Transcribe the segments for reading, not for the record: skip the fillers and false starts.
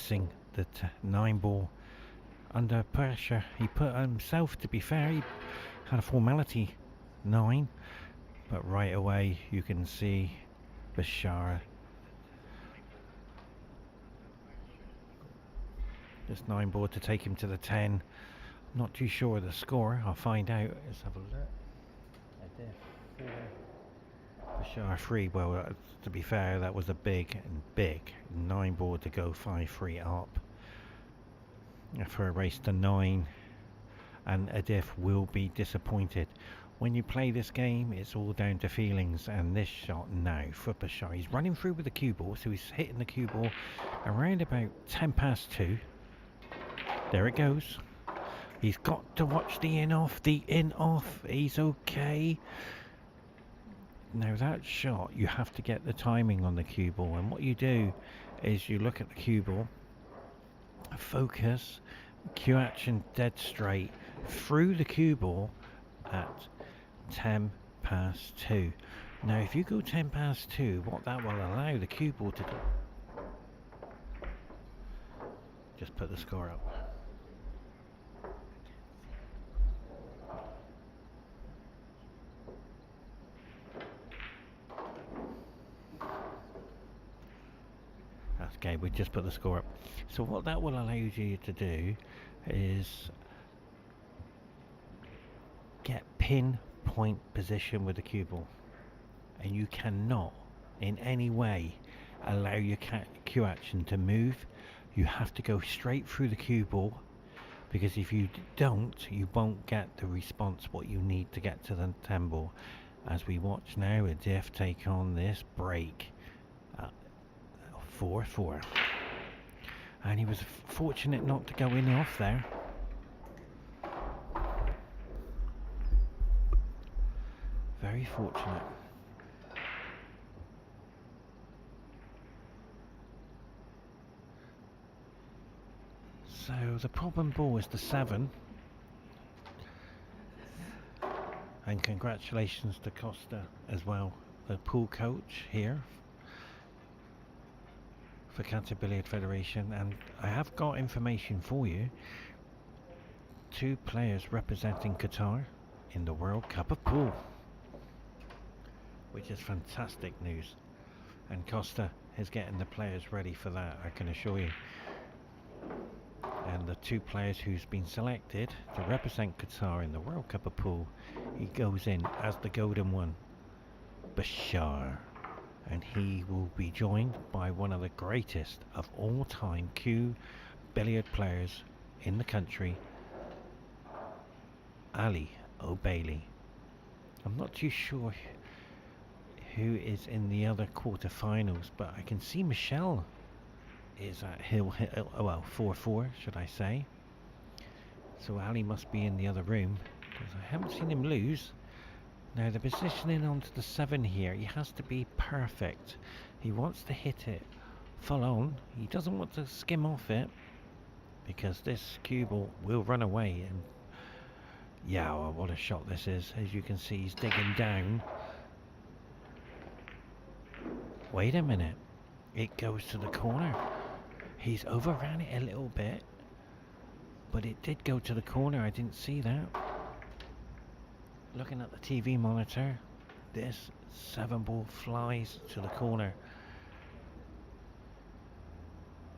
blitzing the 9 ball under pressure. He put himself, to be fair, he had a formality 9, but right away you can see BASHAR. This 9 ball to take him to the 10. Not too sure of the score. I'll find out. Let's have a look. BASHAR 3. Well, to be fair, that was a big 9 ball to go 5-3 up for a race to 9, and ABDULATIF will be disappointed. When you play this game, it's all down to feelings, and this shot now for BASHAR. He's running through with the cue ball, so he's hitting the cue ball around about 10 past 2. There it goes. He's got to watch the in-off, he's okay. Now that shot, you have to get the timing on the cue ball, and what you do is you look at the cue ball, focus, cue action dead straight through the cue ball at 10 past 2. Now if you go 10 past 2, what that will allow the cue ball to do, just put the score up. Okay, we just put the score up. So what that will allow you to do is get pinpoint position with the cue ball, and you cannot in any way allow your cue action to move. You have to go straight through the cue ball, because if you don't, you won't get the response what you need to get to the 10 ball. As we watch now, ABDULATIF take on this break. 4-4, and he was fortunate not to go in off there. Very fortunate. So the problem ball is the 7, and congratulations to Costa as well, the pool coach here for Qatar Billiard Federation. And I have got information for you. 2 players representing Qatar in the World Cup of Pool, which is fantastic news, and Costa is getting the players ready for that, I can assure you. And the 2 players who's been selected to represent Qatar in the World Cup of Pool, he goes in as the golden one, BASHAR. And he will be joined by one of the greatest of all time cue billiard players in the country, Ali O'Bailey. I'm not too sure who is in the other quarterfinals, but I can see Michelle is at 4-4, should I say. So Ali must be in the other room, because I haven't seen him lose. Now the positioning onto the 7 here, he has to be perfect. He wants to hit it full on. He doesn't want to skim off it, because this cue ball will run away. And yeah, well, what a shot this is. As you can see, he's digging down. Wait a minute. It goes to the corner. He's overran it a little bit, but it did go to the corner. I didn't see that. Looking at the TV monitor, this 7 ball flies to the corner.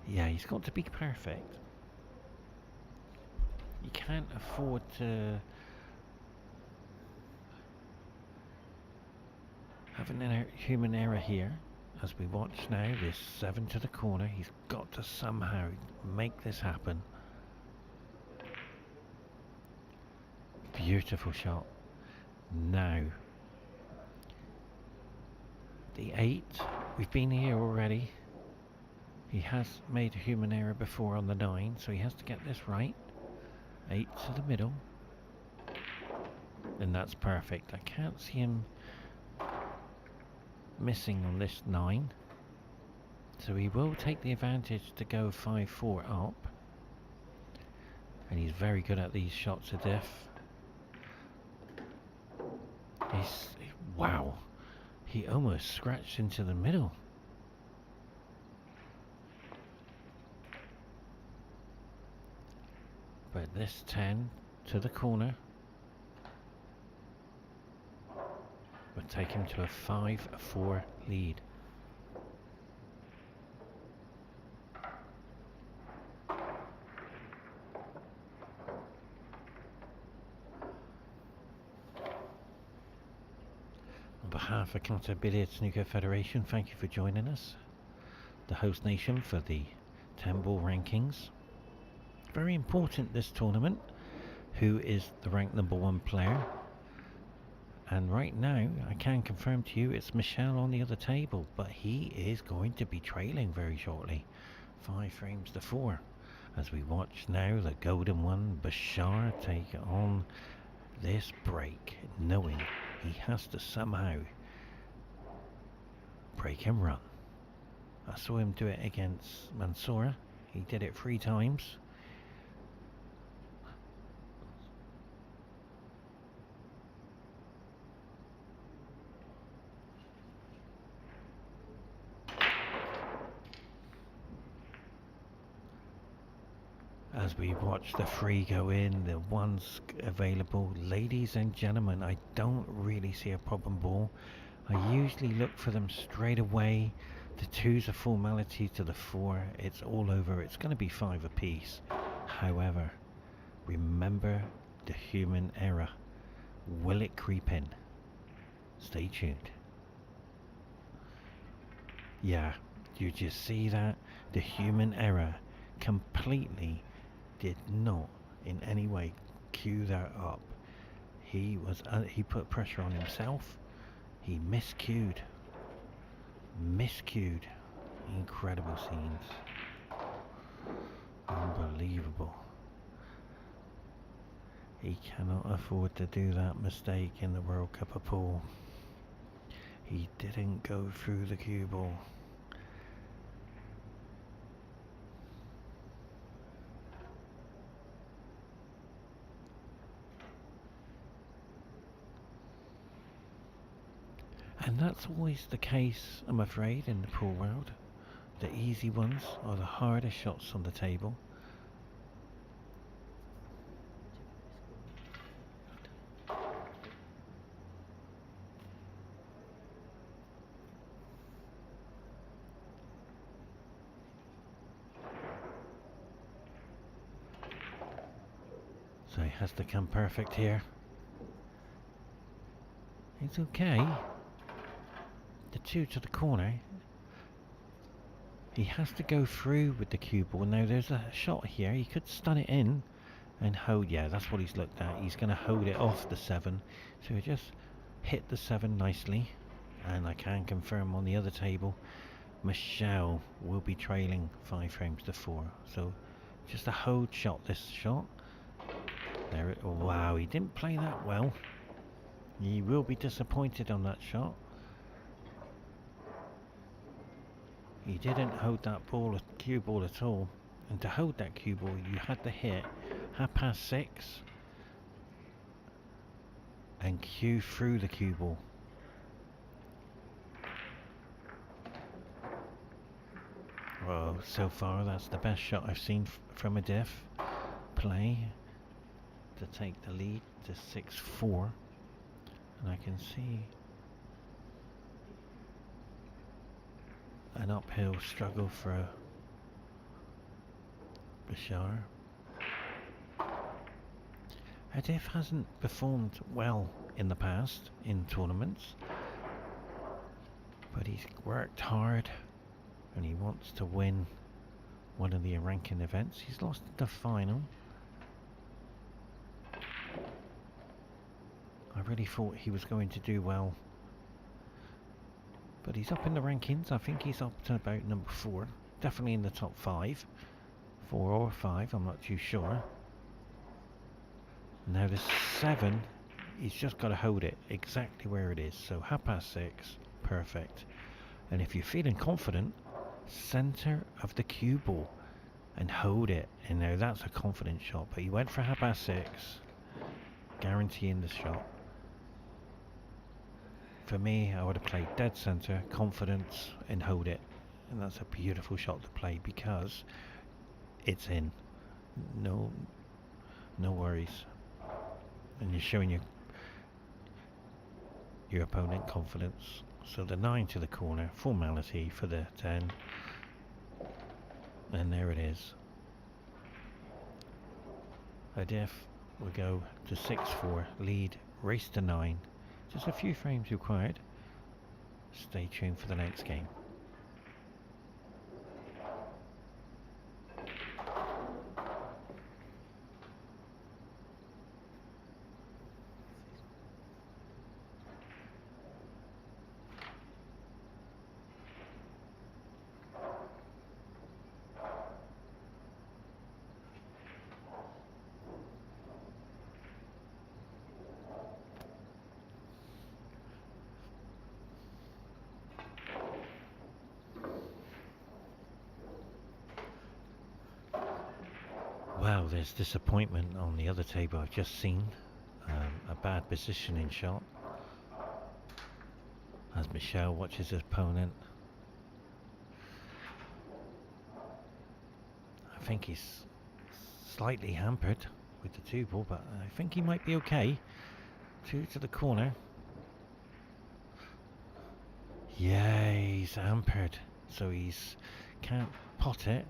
Yeah, he's got to be perfect. You can't afford to have an human error here. As we watch now, this 7 to the corner, he's got to somehow make this happen. Beautiful shot. Now the 8, we've been here already. He has made a human error before on the 9, so he has to get this right. 8 to the middle, and that's perfect. I can't see him missing on this 9, so he will take the advantage to go 5-4 up, and he's very good at these shots. ABDULATIF. Wow, he almost scratched into the middle. But this 10 to the corner would take him to a 5-4 lead. On behalf of Qatar Billiard Snooker Federation, thank you for joining us, the host nation for the 10-ball rankings. Very important this tournament, who is the ranked #1 player. And right now, I can confirm to you it's Michel on the other table, but he is going to be trailing very shortly. 5 frames to 4. As we watch now the golden one, BASHAR, take on this break, knowing he has to somehow break and run. I saw him do it against Mansoura. He did it 3 times. As we watch the 3 go in, the 1's available. Ladies and gentlemen, I don't really see a problem ball. I usually look for them straight away. The 2's a formality to the 4. It's all over. It's going to be 5 apiece. However, remember the human error. Will it creep in? Stay tuned. Yeah, you just see that? The human error completely did not in any way cue that up. He put pressure on himself. He miscued. Incredible scenes. Unbelievable. He cannot afford to do that mistake in the World Cup of Pool. He didn't go through the cue ball. And that's always the case, I'm afraid, in the pool world. The easy ones are the hardest shots on the table. So he has to come perfect here. It's okay. The 2 to the corner. He has to go through with the cue ball. Now there's a shot here. He could stun it in and hold. Yeah, that's what he's looked at. He's going to hold it off the 7. So he just hit the 7 nicely. And I can confirm on the other table, Michel will be trailing 5 frames to 4. So just a hold shot, this shot. There it, wow, he didn't play that well. He will be disappointed on that shot. He didn't hold that ball, cue ball at all. And to hold that cue ball, you had to hit 6:30 and cue through the cue ball. Well, so far that's the best shot I've seen from a diff play to take the lead to 6-4. And I can see an uphill struggle for BASHAR. Adif hasn't performed well in the past in tournaments, but he's worked hard and he wants to win one of the ranking events. He's lost the final. I really thought he was going to do well, but he's up in the rankings. I think he's up to about number 4, definitely in the top 5, 4 or 5, I'm not too sure. Now the 7, he's just got to hold it exactly where it is. So 6:30, perfect. And if you're feeling confident, center of the cue ball and hold it. And now that's a confident shot, but he went for 6:30, guaranteeing the shot. For me, I would have played dead center, confidence, and hold it. And that's a beautiful shot to play because it's in. No, no worries. And you're showing your opponent confidence. So the 9 to the corner, formality for the 10. And there it is. ABDULATIF will go to 6-4, lead, race to 9. Just a few frames required. Stay tuned for the next game. Wow, there's disappointment on the other table I've just seen. A bad positioning shot. As Michel watches his opponent. I think he's slightly hampered with the 2 ball, but I think he might be okay. 2 to the corner. Yeah, he's hampered, so he's can't pot it.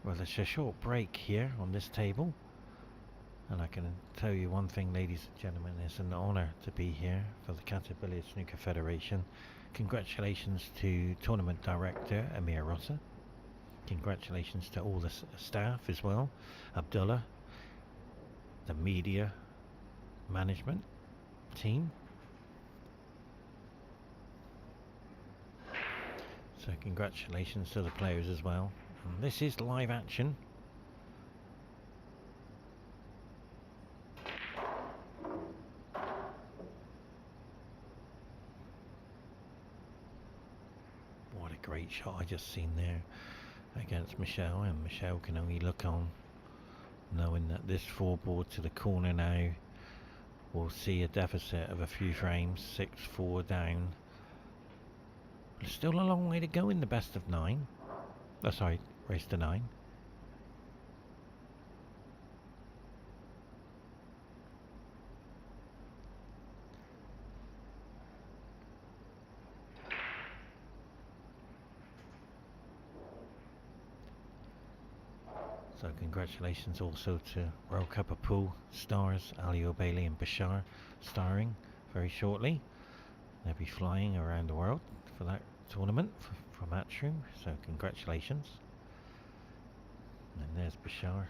Well, there's a short break here on this table, and I can tell you one thing, ladies and gentlemen, it's an honour to be here for the Qatar Billiard Snooker Federation. Congratulations to Tournament Director Amir Rossa. Congratulations to all the staff as well, Abdullah, the media management team. So congratulations to the players as well. And this is live action. What a great shot I just seen there against Michel, and Michel can only look on, knowing that this 4 board to the corner now will see a deficit of a few frames. 6-4 down. Still a long way to go in the best of 9. Oh, sorry, race to 9. So congratulations also to World Cup of Pool stars Ali O'Bailey and BASHAR starring very shortly. They'll be flying around the world for that tournament for Matchroom, so congratulations. And there's BASHAR.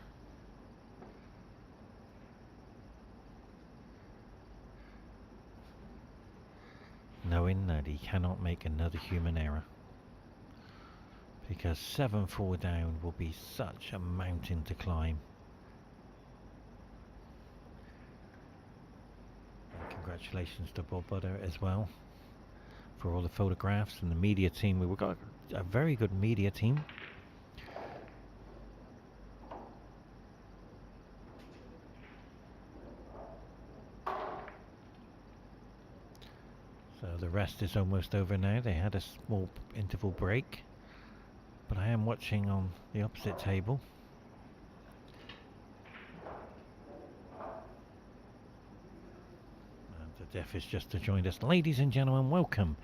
Knowing that he cannot make another human error, because 7-4 down will be such a mountain to climb. And congratulations to Bob Butter as well for all the photographs and the media team. We've got a very good media team. So the rest is almost over now. They had a small interval break, but I am watching on the opposite table. And ABDULATIF has just joined us. Ladies and gentlemen, welcome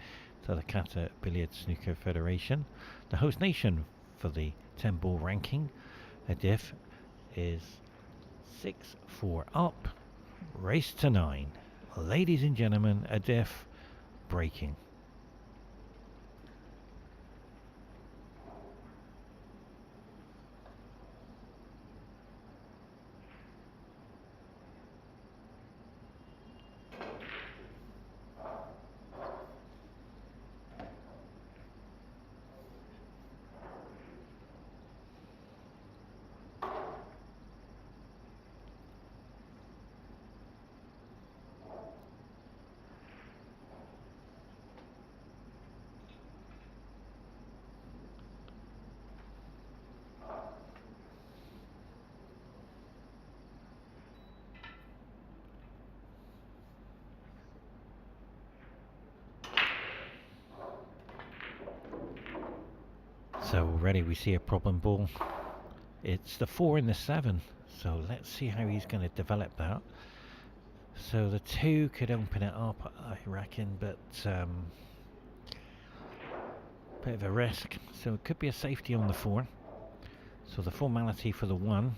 to the Qatar Billiard Snooker Federation, the host nation for the 10-ball ranking. ABDULATIF is 6-4 up, race to 9. Ladies and gentlemen, ABDULATIF breaking. already we see a problem ball. It's the 4 and the 7, so let's see how he's going to develop that. So the 2 could open it up, I reckon, but bit of a risk. So it could be a safety on the 4. So the formality for the 1,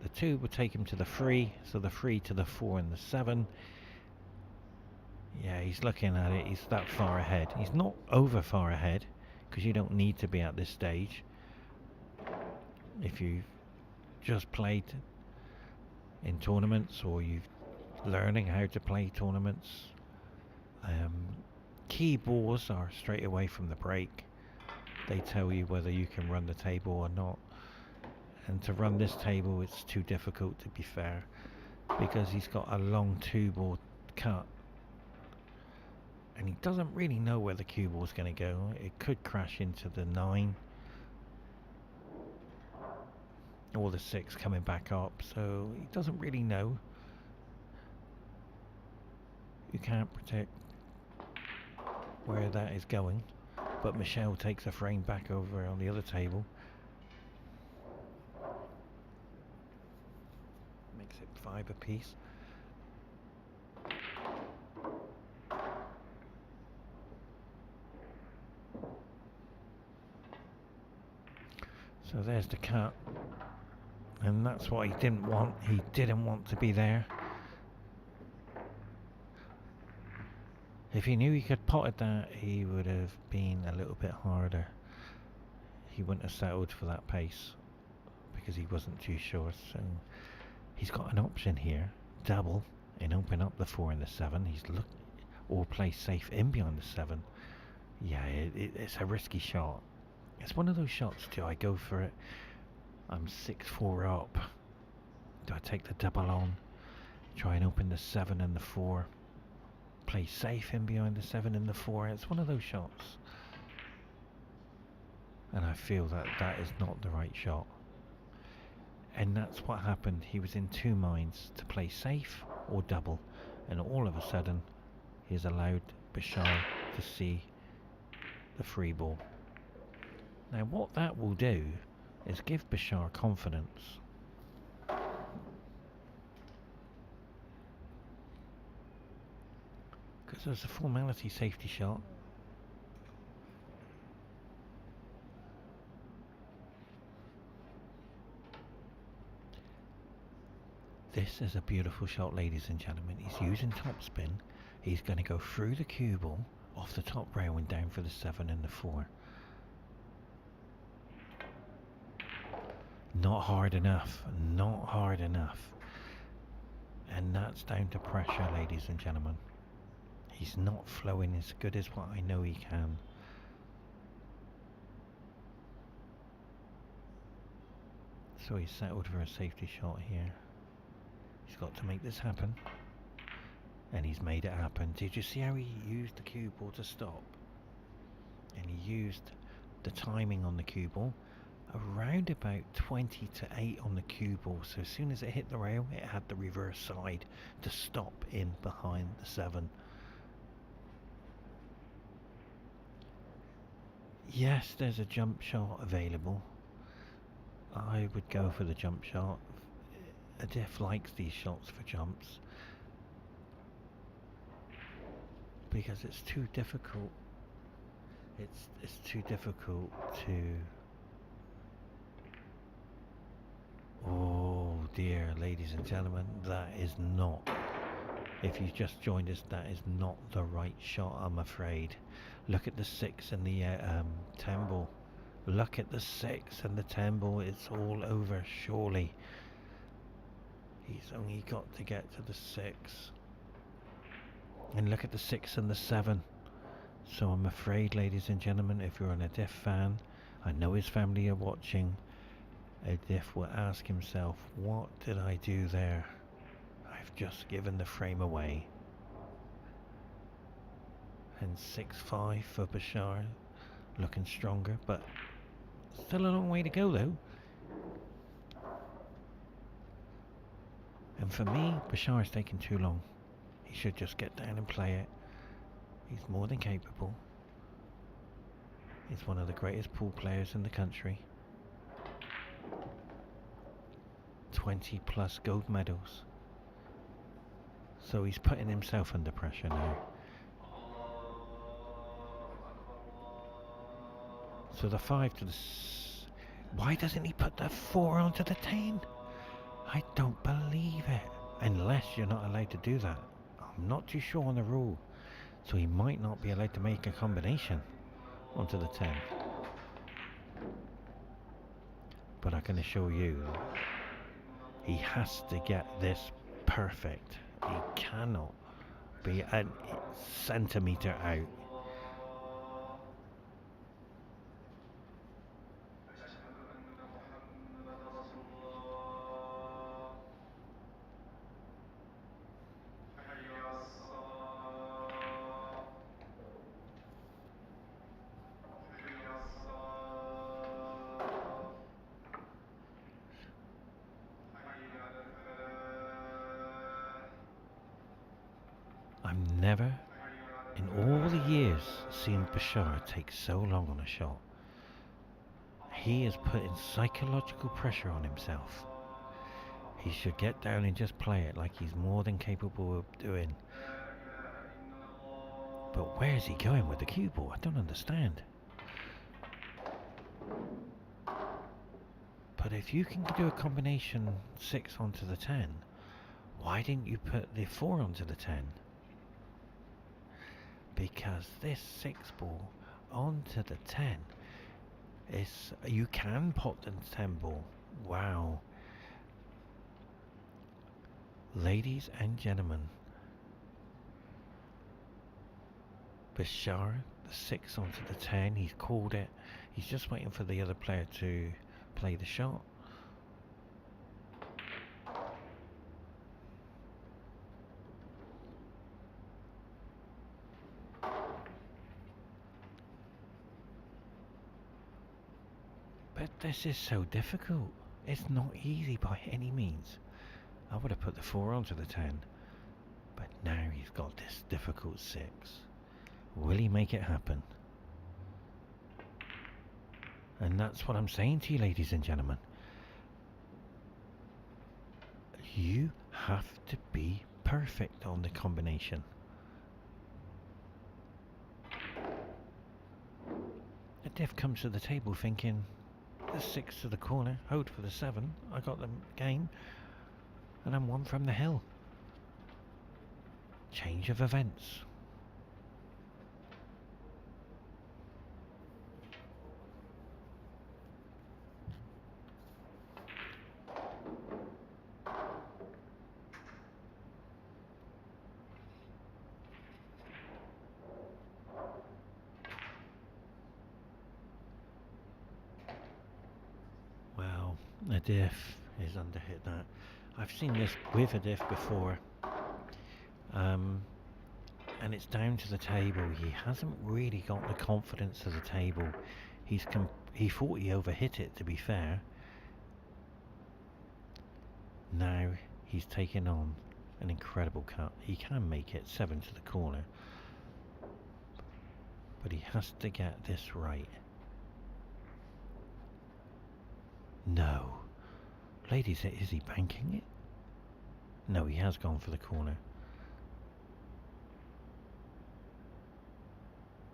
the 2 would take him to the 3, so the 3 to the 4 and the 7. Yeah, he's looking at it, he's that far ahead. He's not over far ahead, because you don't need to be at this stage. If you've just played in tournaments, or you've learning how to play tournaments, key balls are straight away from the break. They tell you whether you can run the table or not. And to run this table, it's too difficult, to be fair, because he's got a long 2-ball cut. And he doesn't really know where the cue ball's going to go. It could crash into the 9. Or the 6 coming back up. So he doesn't really know. You can't predict where that is going. But Michelle takes a frame back over on the other table. Makes it 5 apiece. So there's the cut. And that's what he didn't want. He didn't want to be there. If he knew he could potted that, he would have been a little bit harder. He wouldn't have settled for that pace because he wasn't too sure. So he's got an option here, double, and open up the 4 and the 7. He's or play safe in behind the 7. Yeah, it's a risky shot. It's one of those shots. Do I go for it? I'm 6-4 up. Do I take the double on? Try and open the 7 and the 4. Play safe in behind the 7 and the 4. It's one of those shots. And I feel that that is not the right shot. And that's what happened. He was in 2 minds to play safe or double. And all of a sudden, he's allowed BASHAR to see the free ball. Now what that will do is give BASHAR confidence. Because there's a formality safety shot. This is a beautiful shot, ladies and gentlemen. He's using topspin. He's going to go through the cue ball, off the top rail and down for the 7 and the 4. Not hard enough. Not hard enough. And that's down to pressure, ladies and gentlemen. He's not flowing as good as what I know he can. So he's settled for a safety shot here. He's got to make this happen. And he's made it happen. Did you see how he used the cue ball to stop? And he used the timing on the cue ball. Around about 20 to 8 on the cue ball. So as soon as it hit the rail, it had the reverse side to stop in behind the 7. Yes, there's a jump shot available. I would go for the jump shot. ABDULATIF likes these shots for jumps because it's too difficult. It's too difficult to. Oh dear, ladies and gentlemen, that is not. If you just joined us, that is not the right shot, I'm afraid. Look at the 6 and the 10 ball. Look at the 6 and the 10 ball. It's all over, surely. He's only got to get to the 6. And look at the 6 and the 7. So I'm afraid, ladies and gentlemen, if you're an ABDULATIF fan, I know his family are watching, ABDULATIF will ask himself, what did I do there? I've just given the frame away. And 6-5 for BASHAR, looking stronger, but still a long way to go though. And for me, BASHAR is taking too long. He should just get down and play it. He's more than capable. He's one of the greatest pool players in the country. 20 plus gold medals. So he's putting himself under pressure now. So the 5 to the... Why doesn't he put the 4 onto the 10? I don't believe it. Unless you're not allowed to do that. I'm not too sure on the rule. So he might not be allowed to make a combination onto the 10. But I can assure you, he has to get this perfect. He cannot be a centimetre out. I've never, in all the years, seen BASHAR take so long on a shot. He is putting psychological pressure on himself. He should get down and just play it like he's more than capable of doing. But where is he going with the cue ball? I don't understand. But if you can do a combination 6 onto the 10, why didn't you put the 4 onto the 10? Because this 6 ball onto the 10 is... You can pop the 10 ball. Wow. Ladies and gentlemen, BASHAR, the 6 onto the 10, he's called it. He's just waiting for the other player to play the shot. But this is so difficult. It's not easy by any means. I would have put the 4 onto the 10. But now he's got this difficult 6. Will he make it happen? And that's what I'm saying to you, ladies and gentlemen. You have to be perfect on the combination. ABDULATIF comes to the table thinking, the 6 to the corner, hold for the 7, I got the game, and I'm 1 from the hill. Change of events. Well, ABDULATIF is underhit that. I've seen this with ABDULATIF before. And it's down to the table. He hasn't really got the confidence of the table. He thought he overhit it, to be fair. Now he's taking on an incredible cut. He can make it 7 to the corner, but he has to get this right. No. Ladies, is he banking it? No, he has gone for the corner.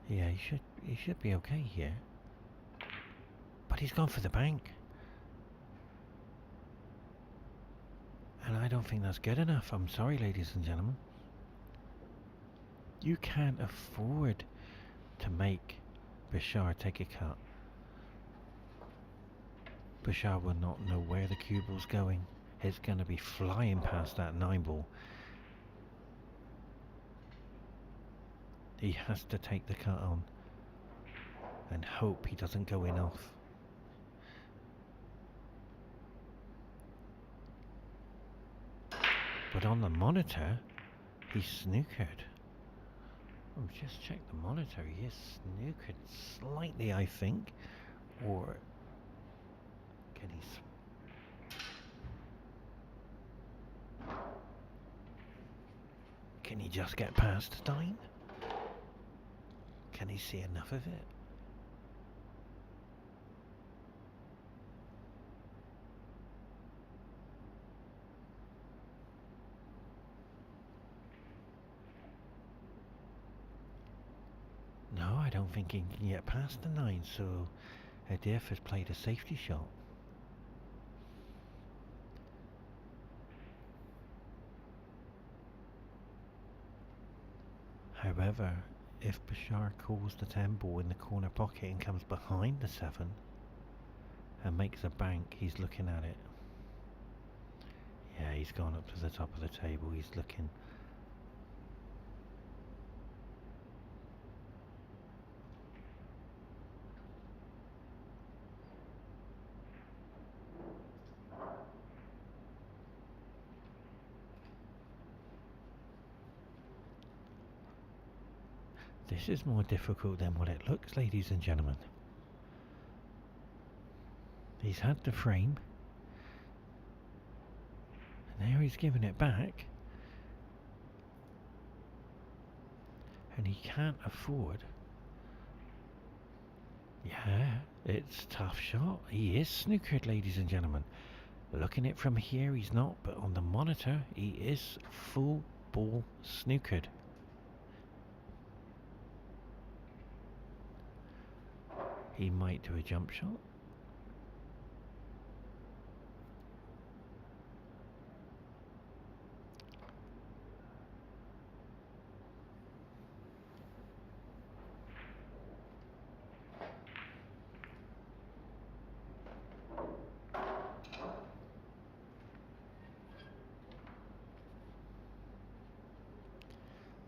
Yeah, he should be okay here. But he's gone for the bank. And I don't think that's good enough. I'm sorry, ladies and gentlemen. You can't afford to make BASHAR take a cut. BASHAR will not know where the cue ball's going. It's going to be flying past that 9 ball. He has to take the cut on and hope he doesn't go in off. But on the monitor, he's snookered. Oh, just check the monitor. He is snookered slightly, I think. Or can he... Can he just get past 9? Can he see enough of it? think he can get past the 9, so Adif has played a safety shot. However, if Bashar calls the 10 ball in the corner pocket and comes behind the 7 and makes a bank, he's looking at it. Yeah, he's gone up to the top of the table, he's looking. This is more difficult than what it looks, ladies and gentlemen. He's had the frame. And now he's giving it back. And he can't afford. Yeah, it's a tough shot. He is snookered, ladies and gentlemen. Looking at it from here, he's not, but on the monitor, he is full ball snookered. He might do a jump shot.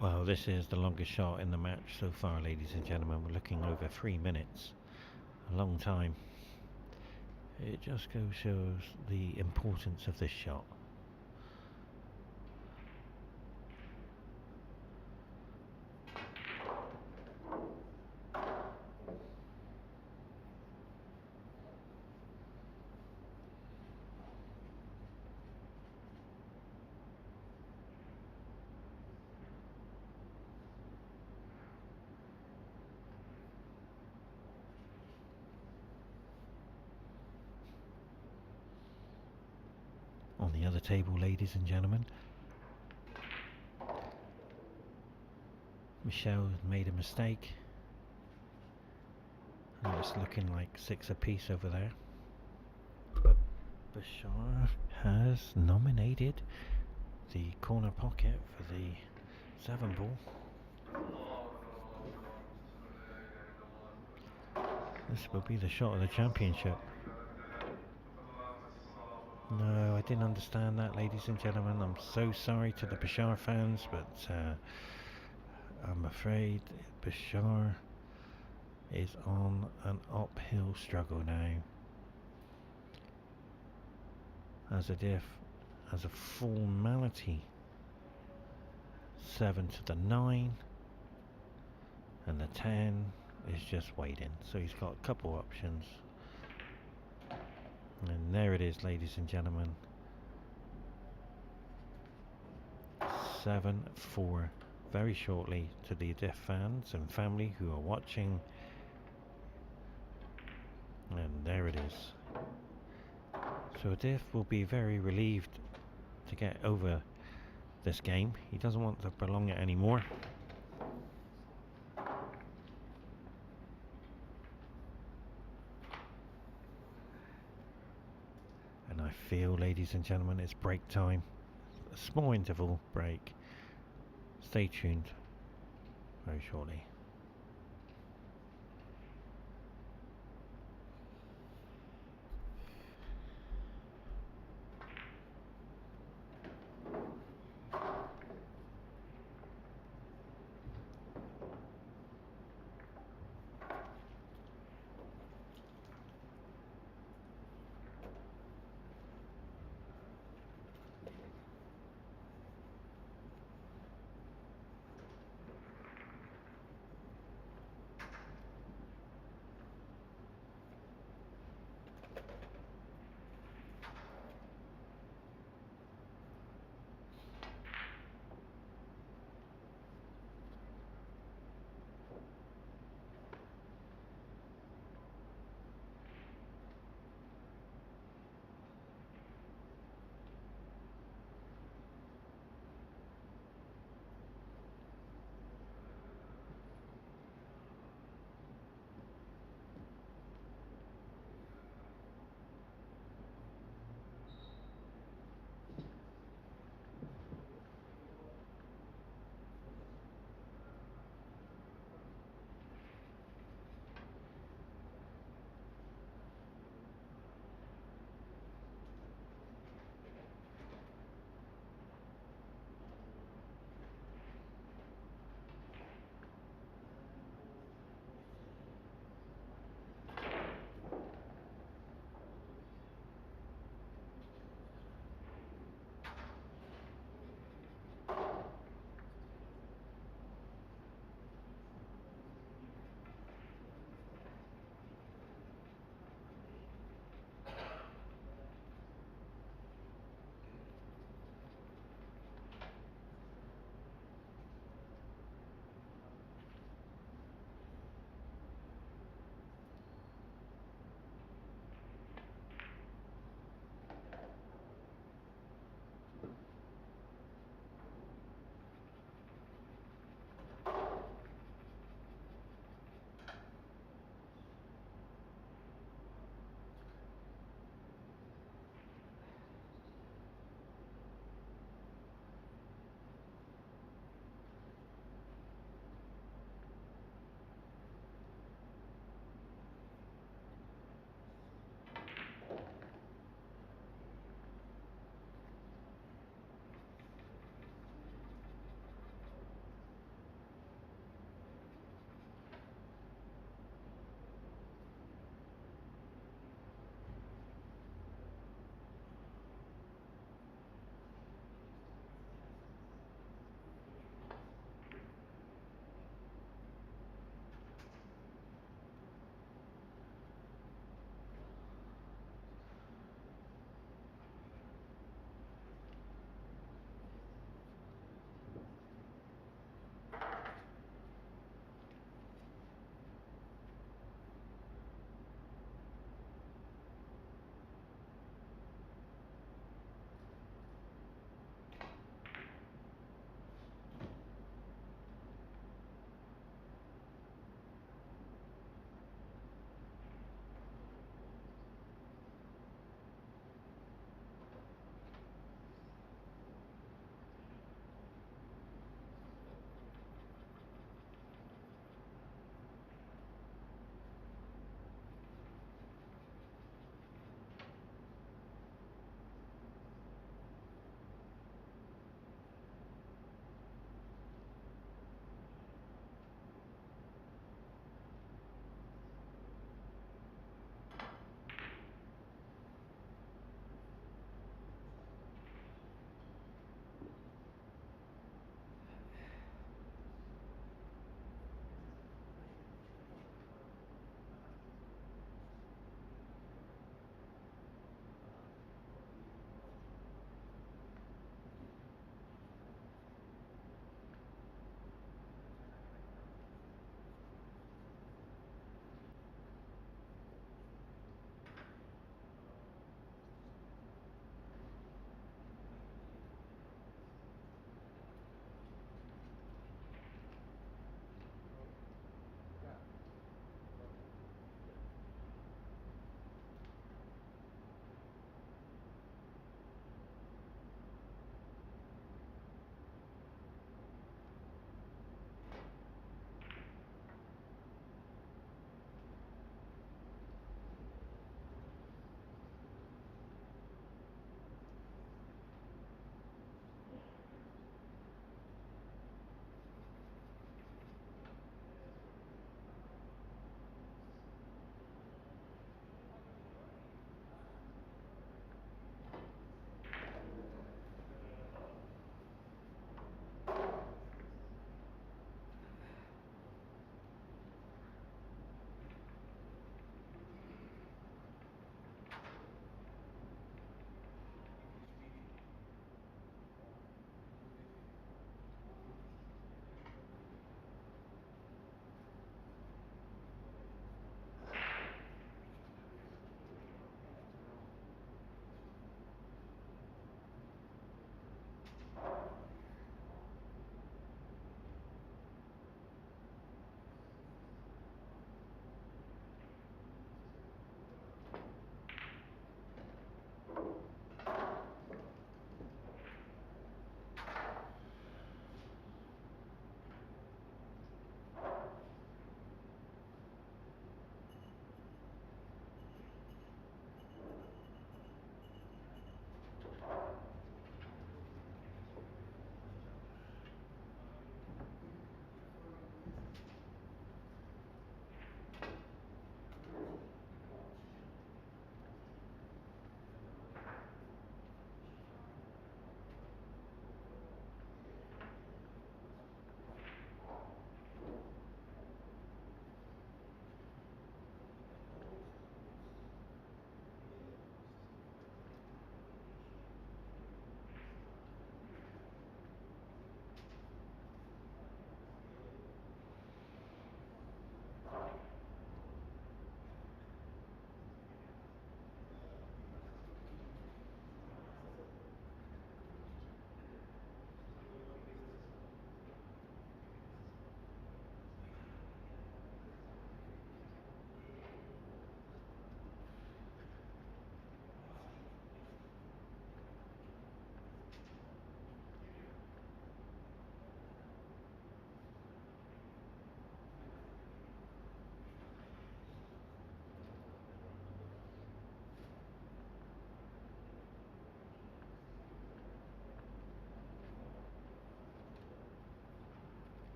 Well, this is the longest shot in the match so far, ladies and gentlemen. We're looking over 3 minutes. A long time. It just shows the importance of this shot. On the other table, ladies and gentlemen, Michelle made a mistake. And it's looking like 6 apiece over there. But Bashar has nominated the corner pocket for the 7 ball. This will be the shot of the championship. No, I didn't understand that, ladies and gentlemen. I'm so sorry to the Bashar fans, but I'm afraid Bashar is on an uphill struggle now. As a formality, 7 to the 9, and the 10 is just waiting. So he's got a couple options. And there it is, ladies and gentlemen. 7-4 very shortly to the Adif fans and family who are watching. And there it is. So Adif will be very relieved to get over this game. He doesn't want to prolong it anymore. And I feel, ladies and gentlemen, it's break time. A small interval break. Stay tuned very shortly.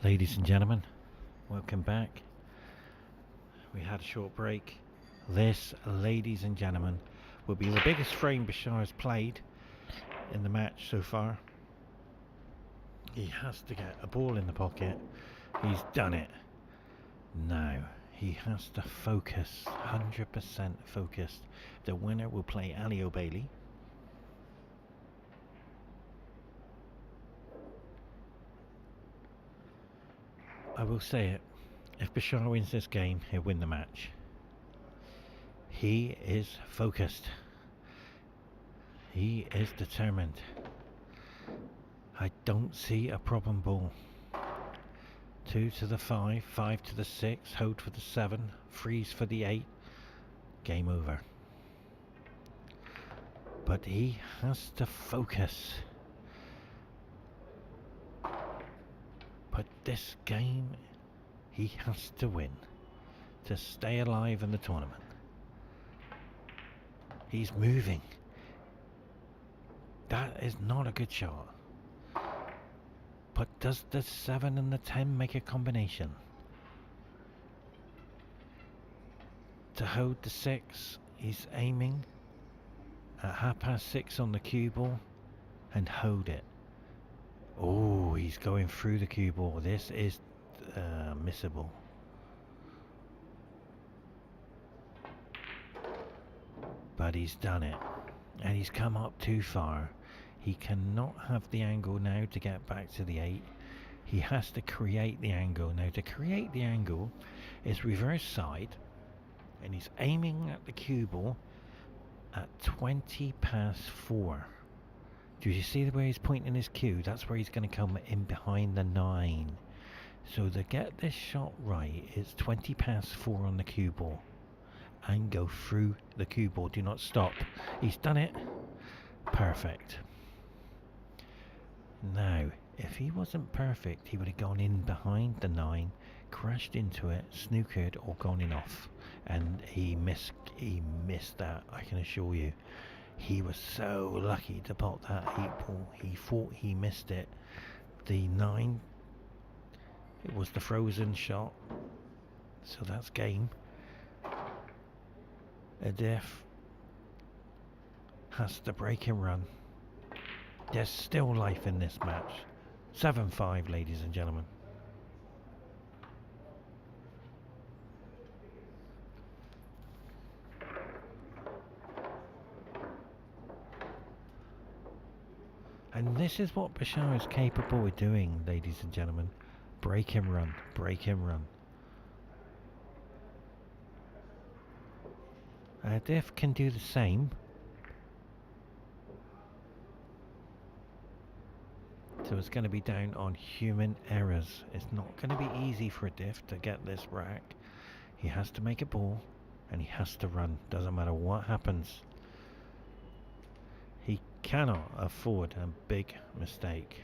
Ladies and gentlemen, welcome back. We had a short break. This, ladies and gentlemen, will be the biggest frame BASHAR has played in the match so far. He has to get a ball in the pocket. He's done it. Now, he has to focus, 100% focused. The winner will play Ali O'Bailey. I will say it, if BASHAR wins this game, he'll win the match. He is focused. He is determined. I don't see a problem ball. 2 to the 5, 5 to the 6, hold for the 7, freeze for the 8, game over. But he has to focus. But this game, he has to win to stay alive in the tournament. He's moving. That is not a good shot. But does the 7 and the 10 make a combination? To hold the 6, he's aiming at 6:30 on the cue ball and hold it. Oh, he's going through the cue ball. This is missable. But he's done it. And he's come up too far. He cannot have the angle now to get back to the 8. He has to create the angle. Now to create the angle is reverse side. And he's aiming at the cue ball at 4:20. Do you see where he's pointing his cue? That's where he's going to come in behind the 9. So to get this shot right, it's 4:20 on the cue ball. And go through the cue ball. Do not stop. He's done it. Perfect. Now, if he wasn't perfect, he would have gone in behind the 9, crashed into it, snookered, or gone in off. And he missed that, I can assure you. He was so lucky to pot that 8 ball. He thought he missed it. The 9, it was the frozen shot. So that's game. ABDULATIF has to break and run. There's still life in this match. 7-5, ladies and gentlemen. And this is what BASHAR is capable of doing, ladies and gentlemen. Break and run, break and run. ABDULATIF can do the same. So it's going to be down on human errors. It's not going to be easy for ABDULATIF to get this rack. He has to make a ball and he has to run. Doesn't matter what happens. He cannot afford a big mistake.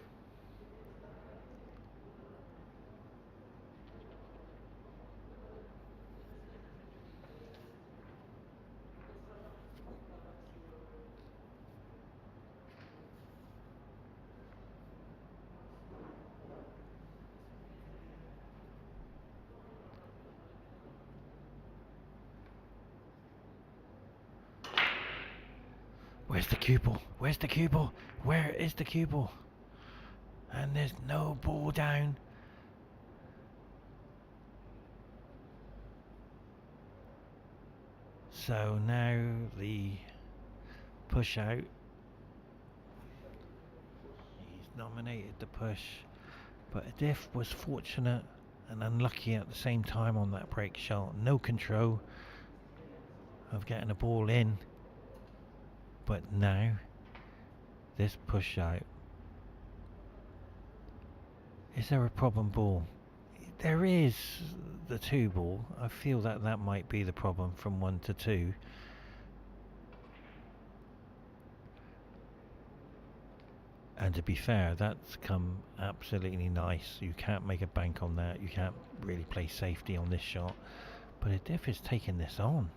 Where's the cue ball? Where's the cue ball? Where is the cue ball? And there's no ball down. So now the push out. He's nominated the push. But ABDULATIF was fortunate and unlucky at the same time on that break shot. No control of getting the ball in. But now, this push out. Is there a problem ball? There is the 2 ball. I feel that that might be the problem from 1 to 2. And to be fair, that's come absolutely nice. You can't make a bank on that. You can't really play safety on this shot. But ABDULATIF is taking this on.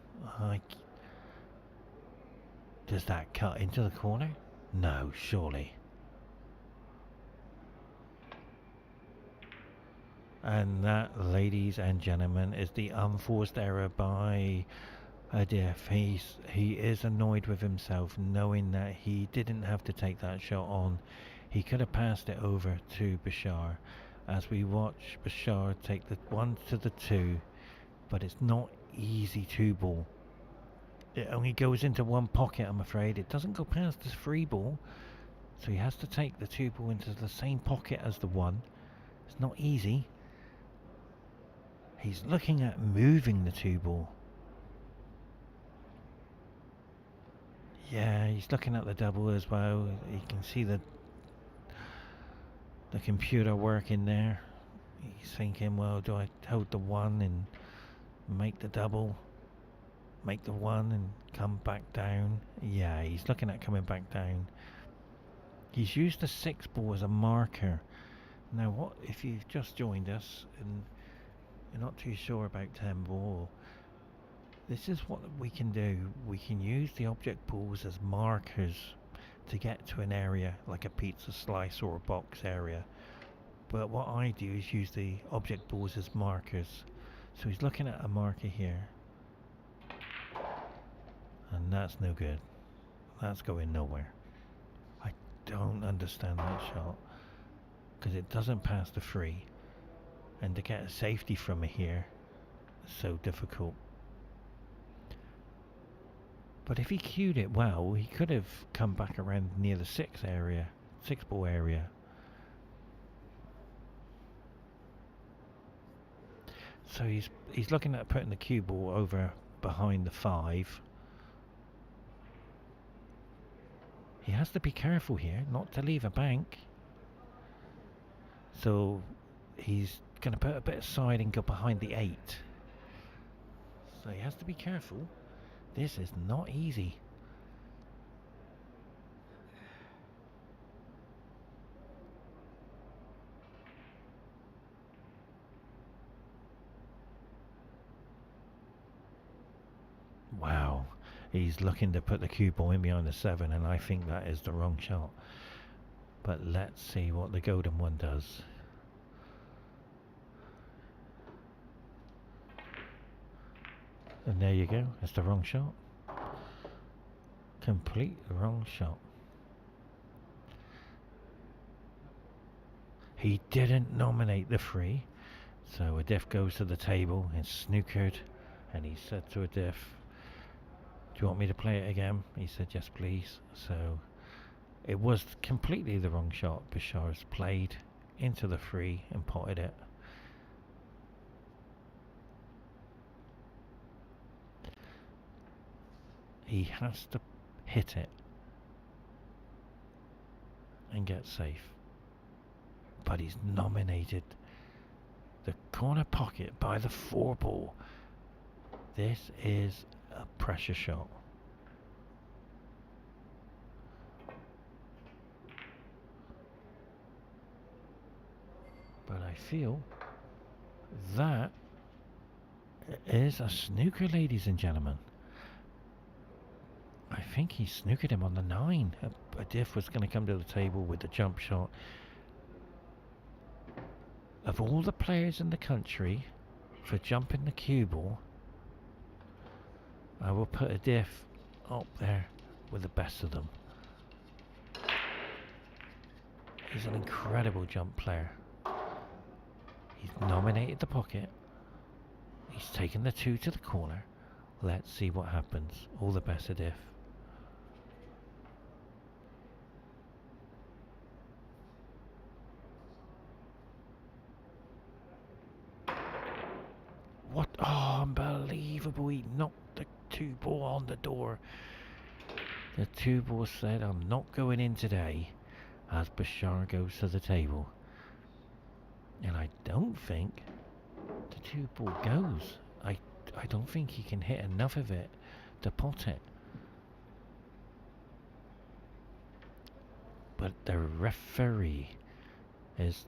Does that cut into the corner? No, surely. And that, ladies and gentlemen, is the unforced error by Adif. He is annoyed with himself, knowing that he didn't have to take that shot on. He could have passed it over to BASHAR. As we watch BASHAR take the 1 to the 2, but it's not easy 2-ball. It only goes into one pocket, I'm afraid. It doesn't go past the 3-ball, so he has to take the 2-ball into the same pocket as the 1. It's not easy. He's looking at moving the 2-ball. Yeah, he's looking at the double as well. You can see the computer working there. He's thinking, well, do I hold the 1 and make the double? Make the 1 and come back down? Yeah, he's looking at coming back down. He's used the 6-ball as a marker. Now, what if you've just joined us and you're not too sure about 10-ball? This is what we can do. We can use the object balls as markers to get to an area like a pizza slice or a box area. But what I do is use the object balls as markers. So he's looking at a marker here. And that's no good. That's going nowhere. I don't understand that shot. Because it doesn't pass the 3. And to get a safety from it here is so difficult. But if he cued it well, he could have come back around near the 6-ball area. So he's looking at putting the cue ball over behind the 5. He has to be careful here not to leave a bank. So he's going to put a bit aside and go behind the 8. So he has to be careful. This is not easy. Wow. He's looking to put the cue ball in behind the 7, and I think that is the wrong shot. But let's see what the golden one does. And there you go, that's the wrong shot. Complete wrong shot. He didn't nominate the 3, so Adif goes to the table and snookered, and he said to Adif, do you want me to play it again? He said, yes please. So it was completely the wrong shot. BASHAR's played into the 3 and potted it. He has to hit it and get safe. But he's nominated the corner pocket by the 4-ball. This is a pressure shot. But I feel that is a snooker, ladies and gentlemen. I think he snookered him on the 9. Adif was going to come to the table with the jump shot. Of all the players in the country for jumping the cue ball, I will put Adif up there with the best of them. He's an incredible jump player. He's nominated the pocket. He's taken the 2 to the corner. Let's see what happens. All the best, Adif. What? Oh, unbelievable. He knocked the 2-ball on the door. The 2-ball said, I'm not going in today, as BASHAR goes to the table. And I don't think the 2-ball goes. I don't think he can hit enough of it to pot it. But the referee is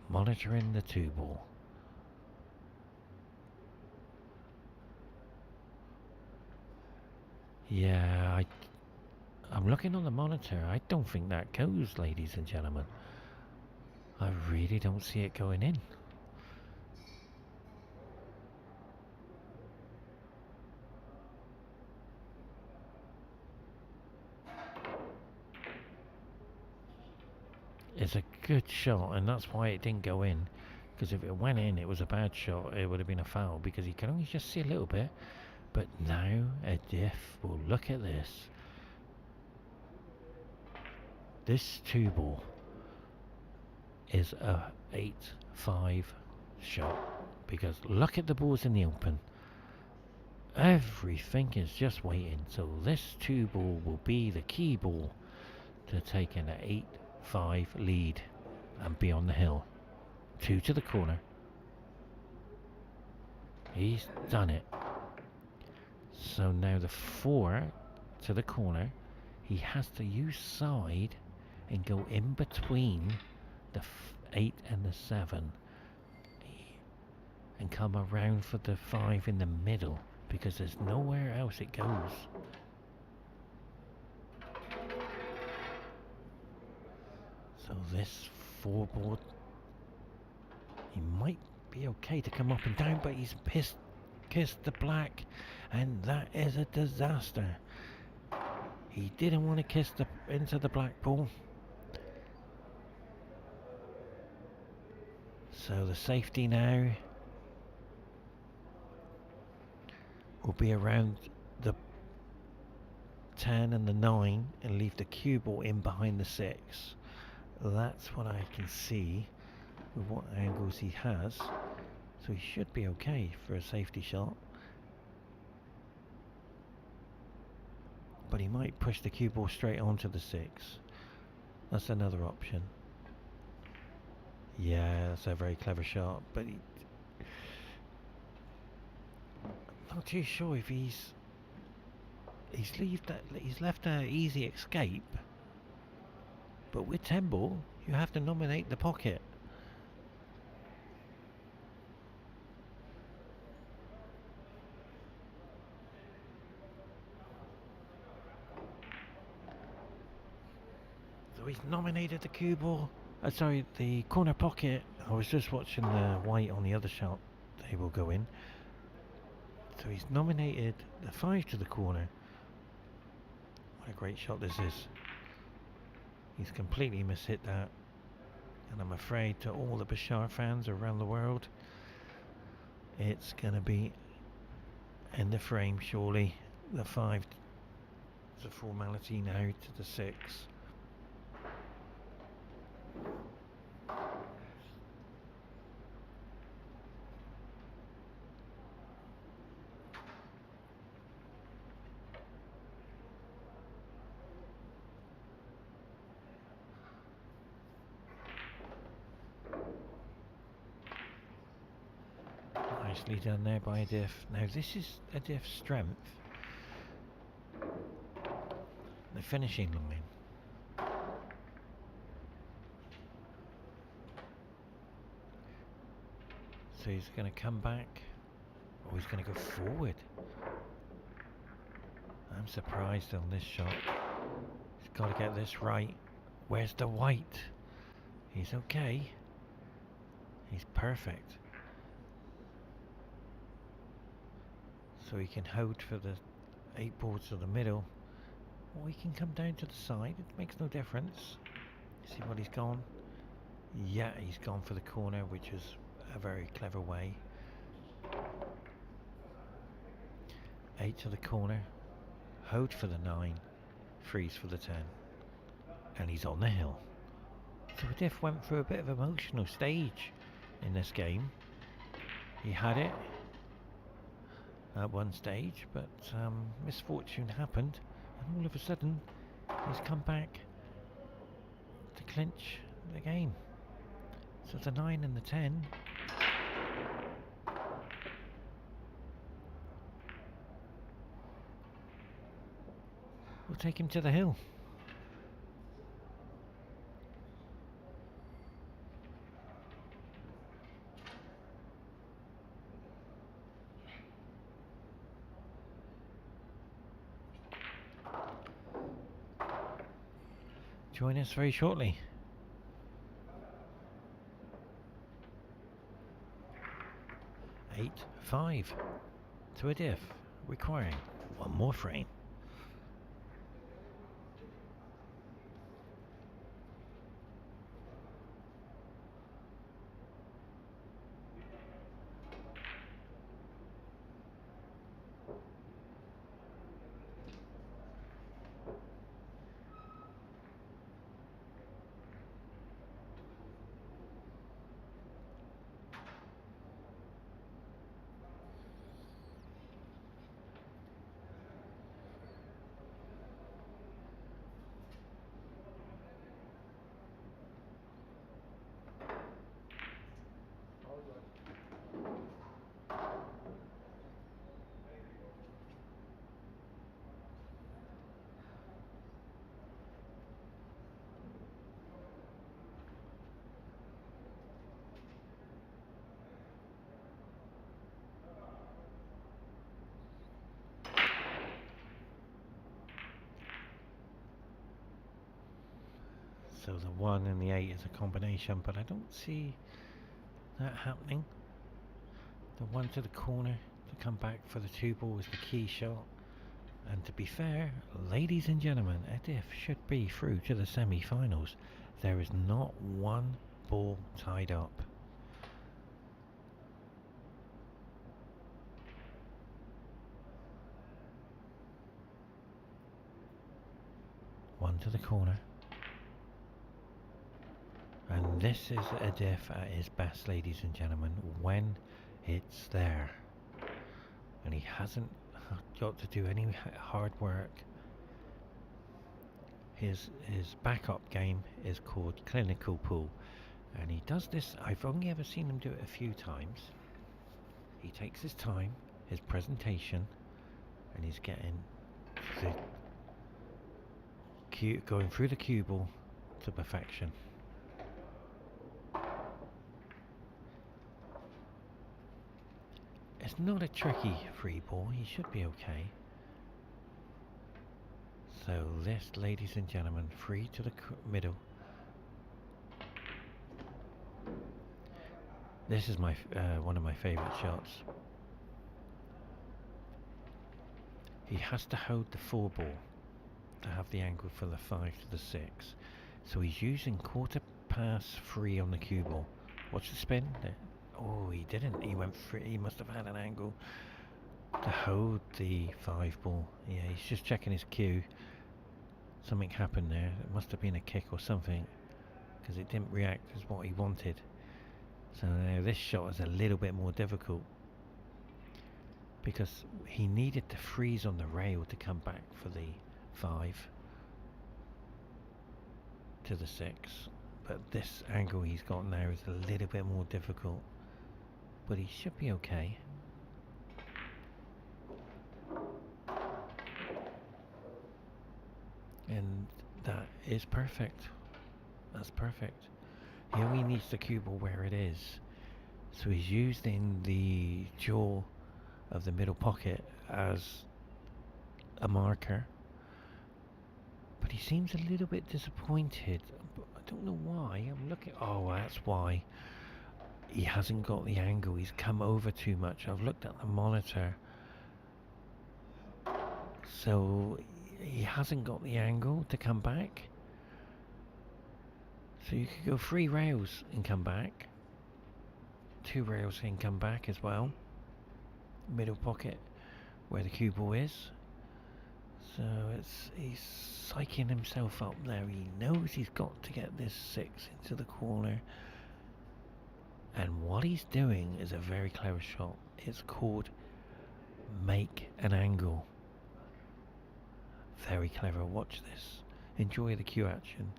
monitoring the 2-ball. Yeah, I'm looking on the monitor. I don't think that goes, ladies and gentlemen. I really don't see it going in. good shot, and that's why it didn't go in. Because if it went in, it was a bad shot. It would have been a foul because he can only just see a little bit. But now ABDULATIF will look at this. This 2-ball is a 8-5 shot because look at the balls in the open. Everything is just waiting. So this 2-ball will be the key ball to take an 8-5 lead and be on the hill. 2 to the corner. He's done it. So now the 4 to the corner. He has to use side and go in between the 8 and the 7 and come around for the 5 in the middle because there's nowhere else it goes. So this 4-board, he might be okay to come up and down, but he's kissed the black, and that is a disaster. He didn't want to kiss into the black ball. So the safety now will be around the 10 and the 9 and leave the cue ball in behind the 6. That's what I can see with what angles he has. So he should be okay for a safety shot. But he might push the cue ball straight onto the 6. That's another option. Yeah, that's a very clever shot, but I'm not too sure if he's left an easy escape. But with 10-ball, you have to nominate the pocket. So he's nominated the cue ball. Sorry, the corner pocket. I was just watching the white on the other shot. They will go in. So he's nominated the 5 to the corner. What a great shot this is. He's completely mishit that. And I'm afraid to all the BASHAR fans around the world, it's going to be in the frame surely. The 5 is a formality now to the 6. Nicely done there by ABDULATIF. Now this is ABDULATIF's strength. The finishing line. So he's going to come back, or he's going to go forward. I'm surprised on this shot. He's got to get this right. Where's the white? He's okay. He's perfect. So he can hold for the 8 boards to the middle, or he can come down to the side. It makes no difference. See what he's gone? Yeah, he's gone for the corner, which is a very clever way. 8 to the corner, hold for the 9, freeze for the 10, and he's on the hill. So ABDULATIF went through a bit of an emotional stage in this game. He had it at one stage, but misfortune happened, and all of a sudden he's come back to clinch the game. So the 9 and the 10 will take him to the hill. Join us very shortly. Eight, 5 to ABDULATIF, requiring one more frame. So the 1 and the 8 is a combination, but I don't see that happening. The 1 to the corner to come back for the 2 ball is the key shot. And to be fair, ladies and gentlemen, ABDULATIF should be through to the semi-finals. There is not one ball tied up. One to the corner. And this is ABDULATIF at his best, ladies and gentlemen, when it's there. And he hasn't got to do any hard work. His backup game is called Clinical Pool. And he does this, I've only ever seen him do it a few times. He takes his time, his presentation, and he's getting the going through the cue ball to perfection. It's not a tricky free ball, he should be okay. So this, ladies and gentlemen, free to the middle. This is my one of my favourite shots. He has to hold the 4 ball to have the angle for the 5 to the 6. So he's using quarter pass 3 on the cue ball. Watch the spin. Oh, he didn't. He went free. He must have had an angle to hold the 5 ball. Yeah, he's just checking his cue. Something happened there. It must have been a kick or something, because it didn't react as what he wanted. So now this shot is a little bit more difficult, because he needed to freeze on the rail to come back for the 5 to the 6. But this angle he's got now is a little bit more difficult. But he should be okay. And that is perfect. That's perfect. He only needs the cue ball where it is. So he's using the jaw of the middle pocket as a marker. But he seems a little bit disappointed. I don't know why. I'm looking. Oh, that's why. He hasn't got the angle. He's come over too much. I've looked at the monitor. So he hasn't got the angle to come back. So you could go 3 rails and come back. 2 rails and come back as well. Middle pocket where the cue ball is. So he's psyching himself up there. He knows he's got to get this 6 into the corner. And what he's doing is a very clever shot. It's called make an angle. Very clever. Watch this. Enjoy the cue action.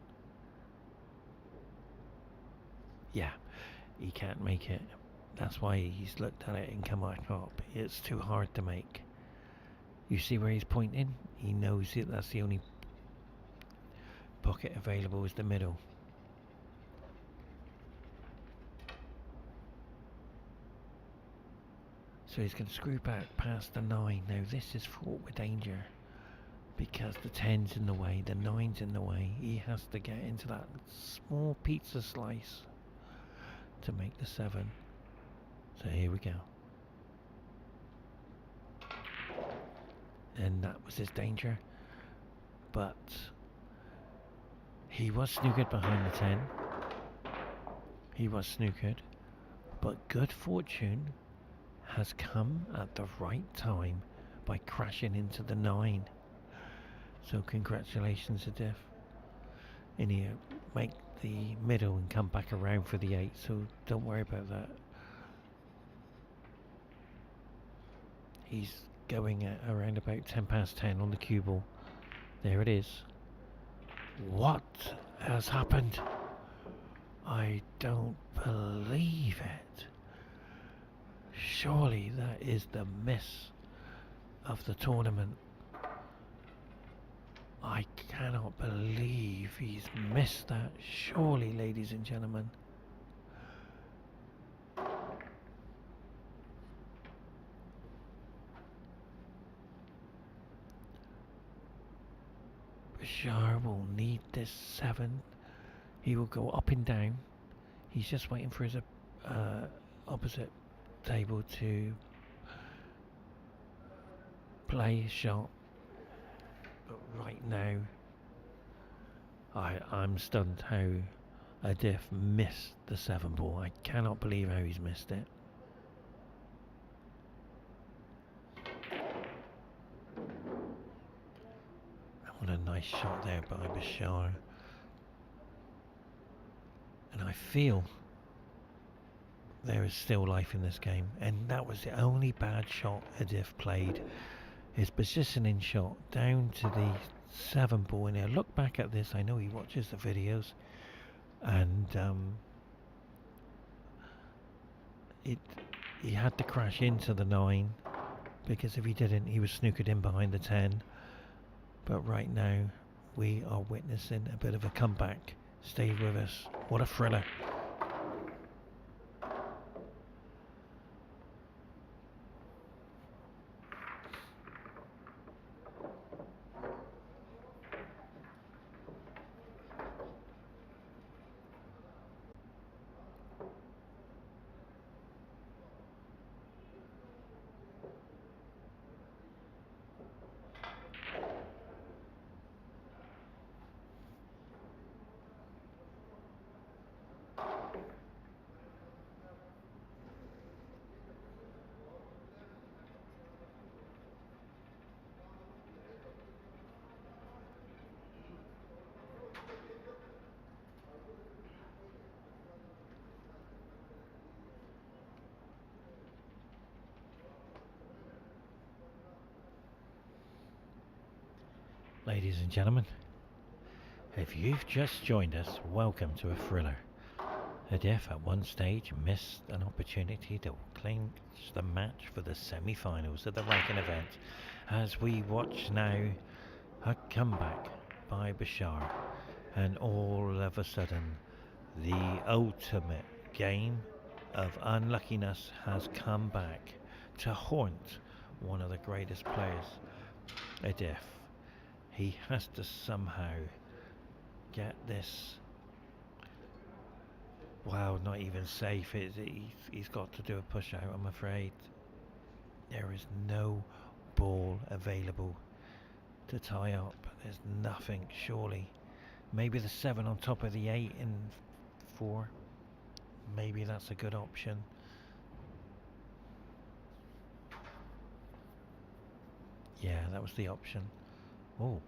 Yeah, he can't make it. That's why he's looked at it and come back up. It's too hard to make. You see where he's pointing? He knows it. That's the only pocket available is the middle. So he's going to screw back past the 9. Now this is fraught with danger, because the 10's in the way, the 9's in the way. He has to get into that small pizza slice to make the 7. So here we go. And that was his danger. But he was snookered behind the 10. He was snookered. But good fortune has come at the right time by crashing into the 9. So congratulations to ABDULATIF. And he'll make the middle and come back around for the 8, so don't worry about that. He's going at around about 10 past 10 on the cue ball. There it is. What has happened? I don't believe it. Surely that is the miss of the tournament. I cannot believe he's missed that. Surely, ladies and gentlemen. BASHAR will need this 7 He will go up and down. He's just waiting for his opposite table to play his shot. But right now, I'm stunned how Adif missed the 7 ball. I cannot believe how he's missed it. What a nice shot there by BASHAR. And I feel there is still life in this game. And that was the only bad shot Adif played. His positioning shot down to the 7 ball in there. Look back at this. I know he watches the videos. And he had to crash into the 9. Because if he didn't, he was snookered in behind the 10. But right now, we are witnessing a bit of a comeback. Stay with us. What a thriller. Ladies and gentlemen, if you've just joined us, welcome to a thriller. Adif at one stage missed an opportunity to clinch the match for the semi-finals of the ranking event, as we watch now a comeback by BASHAR, and all of a sudden the ultimate game of unluckiness has come back to haunt one of the greatest players, Adif. He has to somehow get this. Wow, not even safe. He's got to do a push out, I'm afraid. There is no ball available to tie up. There's nothing, surely. Maybe the 7 on top of the 8 in 4. Maybe that's a good option. Yeah, that was the option. Oh,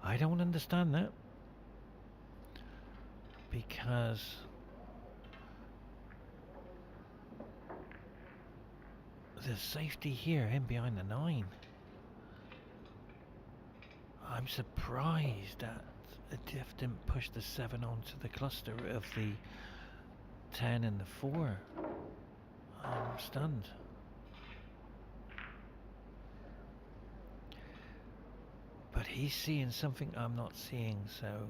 I don't understand that, because there's safety here in behind the 9. I'm surprised that Adif didn't push the 7 onto the cluster of the 10 and the 4. I'm stunned. But he's seeing something I'm not seeing, so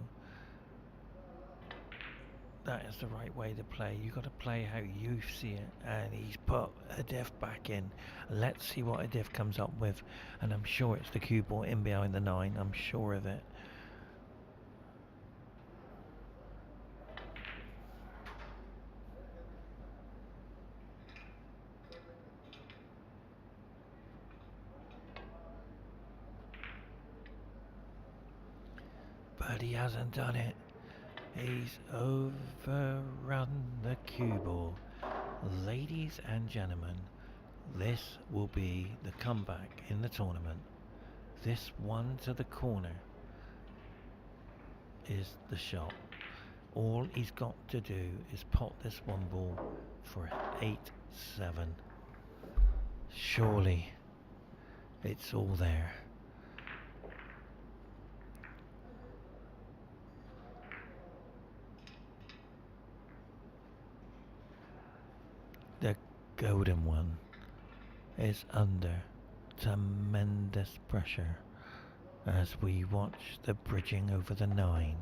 that is the right way to play. You've got to play how you see it, and he's put Adif back in. Let's see what Adif comes up with, and I'm sure it's the cue ball in behind the 9. I'm sure of it. But he hasn't done it. He's overrun the cue ball. Ladies and gentlemen, this will be the comeback in the tournament. This one to the corner is the shot. All he's got to do is pot this 1 ball for 8-7. Surely it's all there. The golden one is under tremendous pressure as we watch the bridging over the 9.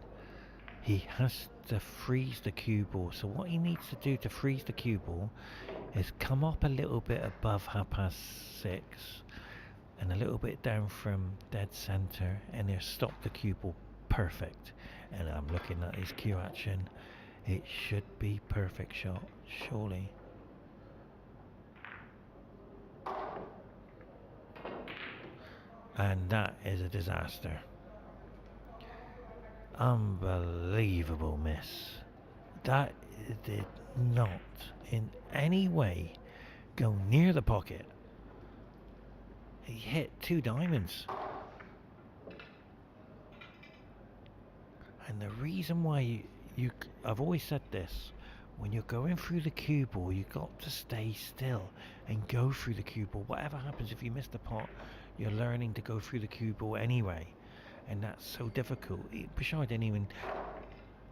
He has to freeze the cue ball. So what he needs to do to freeze the cue ball is come up a little bit above 6:30 and a little bit down from dead center, and he'll stop the cue ball perfect. And I'm looking at his cue action. It should be perfect shot, surely. And that is a disaster. Unbelievable miss. That did not in any way go near the pocket. He hit 2 diamonds. And the reason why I've always said this, when you're going through the cue ball, you've got to stay still and go through the cue ball. Whatever happens, if you miss the pot, you're learning to go through the cue ball anyway. And that's so difficult. BASHAR didn't even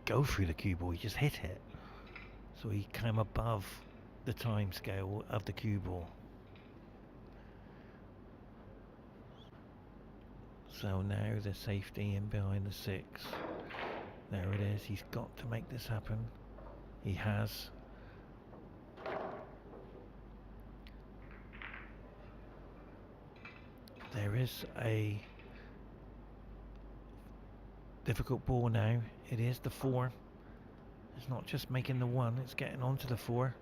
go through the cue ball, he just hit it. So he came above the time scale of the cue ball. So now the safety in behind the 6. There it is, he's got to make this happen. He has. There is a difficult ball now. It is the 4. It's not just making the 1, it's getting onto the 4.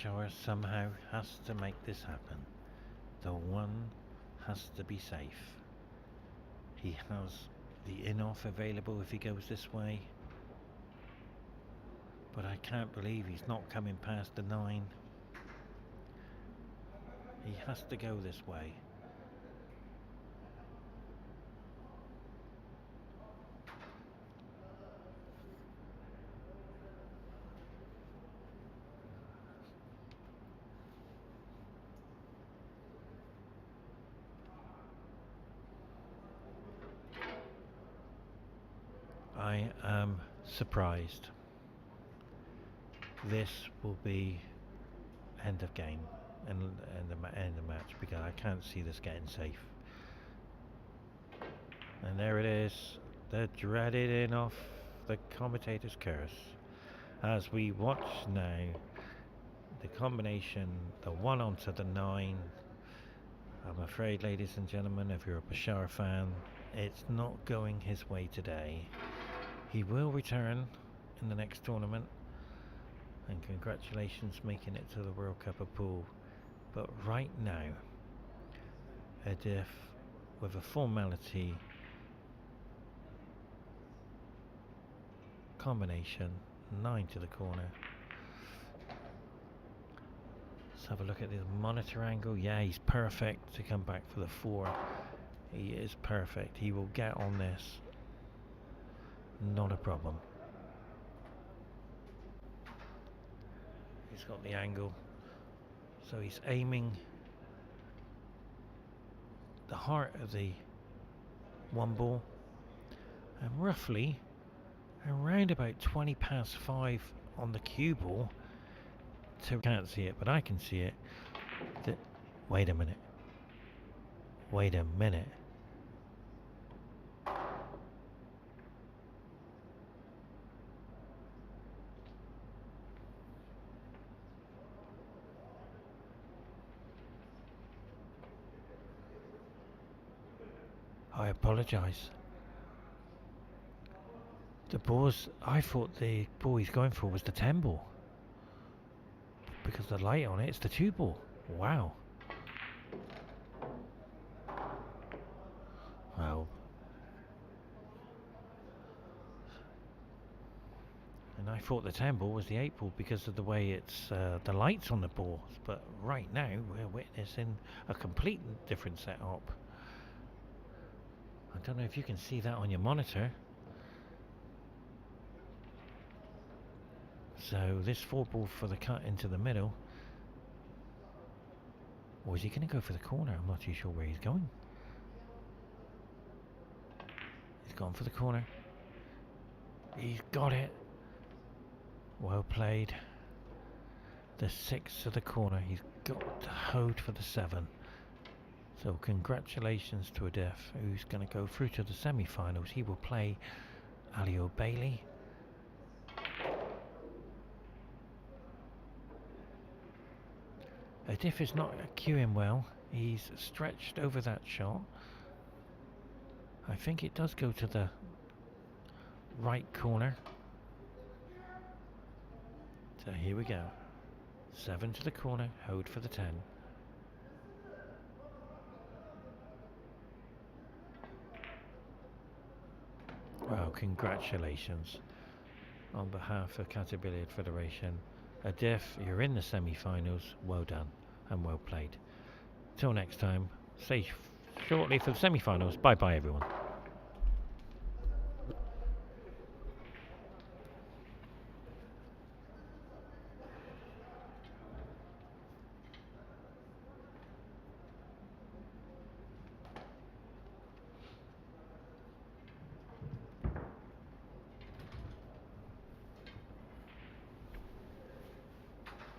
BASHAR somehow has to make this happen. The 1 has to be safe. He has the in-off available if he goes this way. But I can't believe he's not coming past the 9. He has to go this way. I am surprised. This will be end of game and end of match, because I can't see this getting safe. And there it is, the dreaded in-off, the commentator's curse. As we watch now the combination, the 1 onto the 9. I'm afraid, ladies and gentlemen, if you're a BASHAR fan, it's not going his way today. He will return in the next tournament, and congratulations making it to the World Cup of Pool. But right now, ABDULATIF with a formality combination, 9 to the corner. Let's have a look at the monitor angle. Yeah, he's perfect to come back for the 4. He is perfect. He will get on this. Not a problem. He's got the angle. So he's aiming the heart of the 1 ball. And roughly around about 20 past 5 on the cue ball. So can't see it, but I can see it. Wait a minute. Wait a minute. I apologise. The balls, I thought the ball he's going for was the 10 ball. Because the light on it, it's the 2 ball. Wow. Wow. And I thought the 10 ball was the 8 ball because of the way it's the lights on the ball. But right now we're witnessing a complete different setup. I don't know if you can see that on your monitor. So this 4 ball for the cut into the middle. Or is he going to go for the corner? I'm not too sure where he's going. He's gone for the corner. He's got it. Well played. The 6 to the corner. He's got to hold for the 7. So congratulations to Adif, who's going to go through to the semi-finals. He will play Alio Bailey. Adif is not queuing well. He's stretched over that shot. I think it does go to the right corner. So here we go. 7 to the corner, hold for the 10. Well, congratulations on behalf of Qatar Billiard Federation. Adif, you're in the semi-finals. Well done and well played. Till next time, stay shortly for the semi-finals. Bye bye everyone.